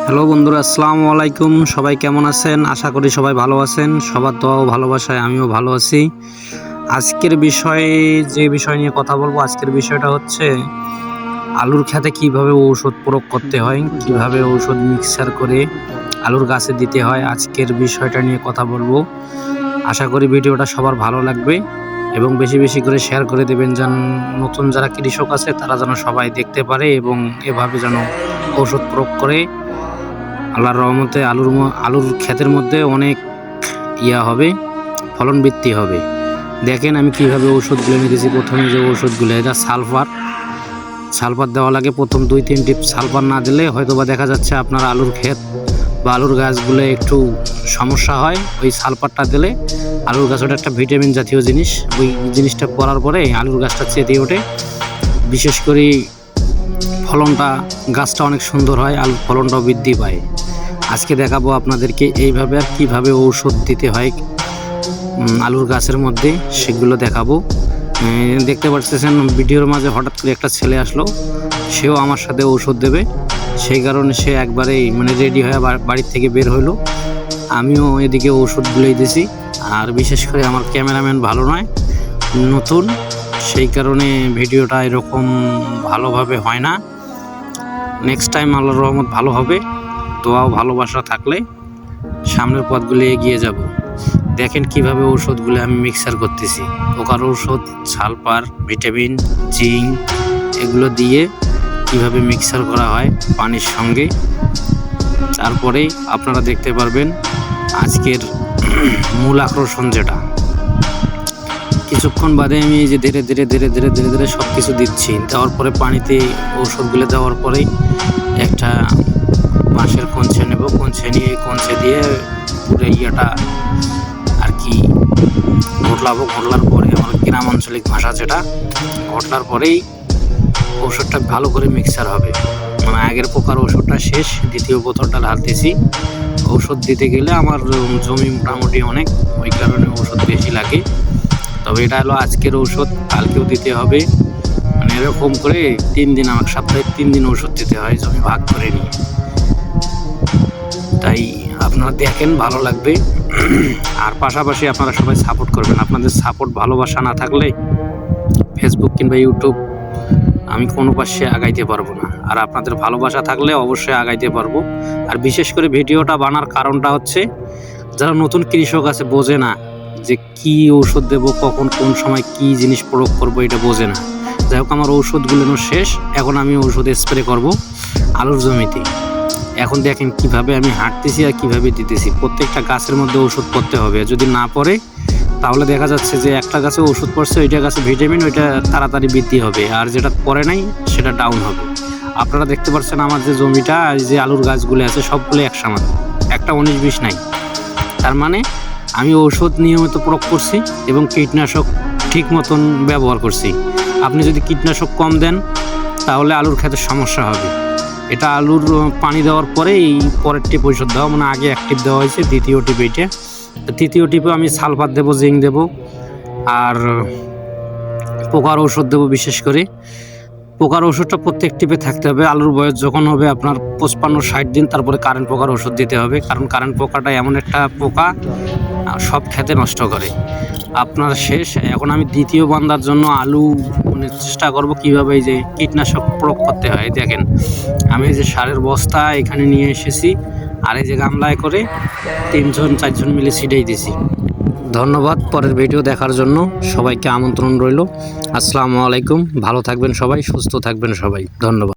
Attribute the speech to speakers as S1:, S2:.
S1: Hello বন্ধুরা, আসসালামু আলাইকুম। সবাই কেমন আছেন? আশা করি সবাই ভালো আছেন। সবার দোয়া ও ভালোবাসায় আমিও ভালো আছি। আজকের বিষয় নিয়ে কথা বলবো, আজকের বিষয়টা হচ্ছে আলুর খেতে কিভাবে ঔষধ প্রয়োগ করতে হয়, কিভাবে ঔষধ মিক্সার করে আলুর গাছে দিতে হয়। আজকের বিষয়টা নিয়ে কথা বলবো। আশা করি ভিডিওটা সবার ভালো লাগবে এবং বেশি বেশি করে শেয়ার করে দেবেন, যেন নতুন যারা কৃষক আছে তারা যেন সবাই দেখতে পারে এবং এভাবে যেন ঔষধ প্রয়োগ করে আল্লাহর রহমতে আলুর ক্ষেতের মধ্যে অনেক হবে, ফলন বৃদ্ধি হবে। দেখেন আমি কিভাবে ঔষধগুলো নিতেছি। প্রথমে যে ঔষধগুলো, এটা সালফার দেওয়া লাগে। প্রথম 2-3 টিপ সালফার না দিলে হয়তো বা দেখা যাচ্ছে আপনার আলুর ক্ষেত বা আলুর গাছগুলো একটু সমস্যা হয়। ওই সালফারটা দিলে আলুর গাছ, ওটা একটা ভিটামিন জাতীয় জিনিস, ওই জিনিসটা পড়ার পরে আলুর গাছটা চেতে ওঠে। বিশেষ করে গাছটা অনেক সুন্দর হয়, আলুর ফলনটাও বৃদ্ধি পায়। আজকে দেখাবো আপনাদেরকে এইভাবে আর কীভাবে ঔষধ দিতে হয় আলুর গাছের মধ্যে, সেগুলো দেখাবো। দেখতে পাচ্ছেন ভিডিওর মাঝে হঠাৎ করে একটা ছেলে আসলো, সেও আমার সাথে ঔষধ দেবে। সেই কারণে সে একবারেই রেডি হয়ে বাড়ির থেকে বের হলো। আমিও এদিকে ওষুধগুলোই দিছি। আর বিশেষ করে আমার ক্যামেরাম্যান ভালো নয়, নতুন, সেই কারণে ভিডিওটা এরকম ভালোভাবে হয় না। নেক্সট টাইম আল্লাহর রহমত ভালো হবে। দোয়া ও ভালোবাসা থাকলে সামনের পথগুলো এগিয়ে যাব। দেখেন কিভাবে ঔষধগুলো আমি মিক্সার করতেছি। পোকার ঔষধ, সালফার, ভিটামিন, জিঙ্ক, এগুলো দিয়ে কিভাবে মিক্সার করা হয় পানির সঙ্গে। তারপরে আপনারা দেখতে পারবেন আজকের মূল আকর্ষণ যেটা। কিছুক্ষণ বাদে আমি এই যে ধীরে ধীরে ধীরে ধীরে ধীরে ধীরে সব কিছু দিচ্ছি। দেওয়ার পরে পানিতে ঔষধগুলো দেওয়ার পরেই একটা বাঁশের কঞ্চে নেব, কঞ্চে নিয়ে কঞ্চে দিয়ে পুরো আর কি ঘটলার পরে, আমার গ্রাম আঞ্চলিক ভাষা যেটা, ঘটলার পরেই ঔষধটা ভালো করে মিক্সার হবে। আগের পোকার ওষুধটা শেষ, দ্বিতীয় বোতলটা ঢালতেছি। ঔষধ দিতে গেলে আমার জমি মোটামুটি অনেক, ওই কারণে ওষুধ বেশি লাগে। তবে এটা হলো আজকের ঔষধ, কালকেও দিতে হবে। এরকম করে 3 দিন, আমাকে সপ্তাহে 3 দিন ওষুধ দিতে হয়, জমি ভাগ করে নিয়ে। তাই আপনারা দেখেন, ভালো লাগবে। আর পাশাপাশি আপনারা সবাই সাপোর্ট করবেন। আপনাদের সাপোর্ট ভালোবাসা না থাকলে ফেসবুক কিংবা ইউটিউব আমি কোনো পাশে আগাইতে পারবো না। আর আপনাদের ভালোবাসা থাকলে অবশ্যই আগাইতে পারবো। আর বিশেষ করে ভিডিওটা বানার কারণটা হচ্ছে, যারা নতুন কৃষক আছে বোঝে না যে কি ঔষধ দেবো, কখন কোন সময় কি জিনিস প্রয়োগ করবো, এটা বোঝে না। যাই হোক, আমার ঔষধগুলো শেষ, এখন আমি ঔষধ স্প্রে করব আলুর জমিতে। এখন দেখেন কিভাবে আমি হাঁটতেছি আর কিভাবে দিতেছি। প্রত্যেকটা গাছের মধ্যে ওষুধ পড়তে হবে, যদি না পড়ে তাহলে দেখা যাচ্ছে যে একটা গাছে ওষুধ পড়ছে, ওইটা গাছে ভিটামিন, ওইটা তাড়াতাড়ি বৃদ্ধি হবে, আর যেটা পড়ে নাই সেটা ডাউন হবে। আপনারা দেখতে পাচ্ছেন আমার যে জমিটা, যে আলুর গাছগুলো আছে সবগুলো একসমান, একটা 19-20 নাই। তার মানে আমি ঔষধ নিয়মিত প্রয়োগ করছি এবং কীটনাশক ঠিক মতন ব্যবহার করছি। আপনি যদি কীটনাশক কম দেন তাহলে আলুর ক্ষেতের সমস্যা হবে। এটা আলুর পানি দেওয়ার পরে এই পরের টিপ ঔষধ দেওয়া, আগে এক টিপ দেওয়া হয়েছে, দ্বিতীয় টিপ এইটা। তৃতীয় টিপে আমি সালফার দেবো, জিঙ্ক দেবো, আর পোকার ঔষধ দেবো। বিশেষ করে পোকার ওষুধটা প্রত্যেক টিপে থাকতে হবে। আলুর বয়স যখন হবে আপনার 55-60 দিন, তারপরে কারেন্ট পোকার ওষুধ দিতে হবে। কারণ কারেন্ট পোকাটা এমন একটা পোকা, সব খেতে নষ্ট করে। আপনার শেষ। এখন আমি দ্বিতীয় বান্দার জন্য আলু চেষ্টা করব কীভাবে এই যে কীটনাশক প্রয়োগ করতে হয়। দেখেন আমি এই যে সারের বস্তা এখানে নিয়ে এসেছি, আর এই যে গামলায় করে 3-4 জন মিলে ছিটাই দিছি। ধন্যবাদ পরের ভিডিও দেখার জন্য। সবাইকে আমন্ত্রণ রইল। আসসালামু আলাইকুম। ভালো থাকবেন সবাই, সুস্থ থাকবেন সবাই। ধন্যবাদ।